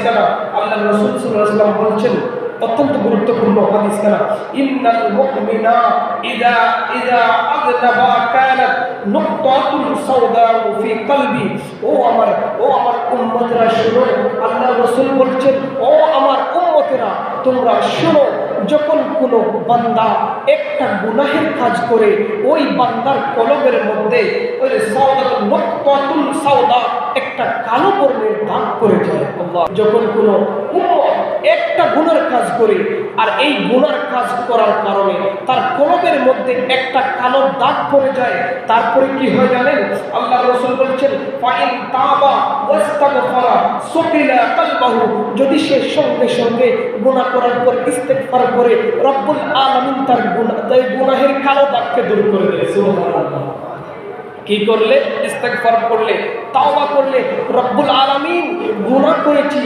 কানা আল্লাহ রাসূল সাল্লাল্লাহু আলাইহি ওয়াসাল্লাম বলেছেন, অত্যন্ত গুরুত্বপূর্ণ হাদিস কানা, ইন্নাল মুমিনা ইযা আযনাবা কানাত নুকতাতুন সাওদাউ ফি কলবি। ও আমার উম্মতরা শুনো, আল্লাহ রাসূল বলছেন, ও আমার উম্মতেরা তোমরা শুনো, যখন কোনো বান্দা একটা গুনাহের কাজ করে ওই বান্দার কলবের মধ্যে ওই সাওদা একটা কালো বর্ণের দাগ পড়ে যায়। যখন কোনো উম্মত একটা গুনার কাজ করে আর এই গুনার কাজ করার কারণে তার কলবের মধ্যে একটা কালো দাগ পড়ে যায়, তারপরে কি হয় জানেন? আল্লাহ রাসূল বলছেন, ফাইন তাবা ওয়াস্তাগফারা সুকিলা কলবাহু, যদি সে সঙ্গে সঙ্গে গুনাহ করার পর ইস্তেগফার করে রব্বুল আলামিন তার গুনাহের কালো দাগকে দূর করে দেয়। সুবহানাল্লাহ। কি করলে? ইস্তেগফার করলে, তাওবা করলে, রব্বুল আলামিন গুনাহ করেছি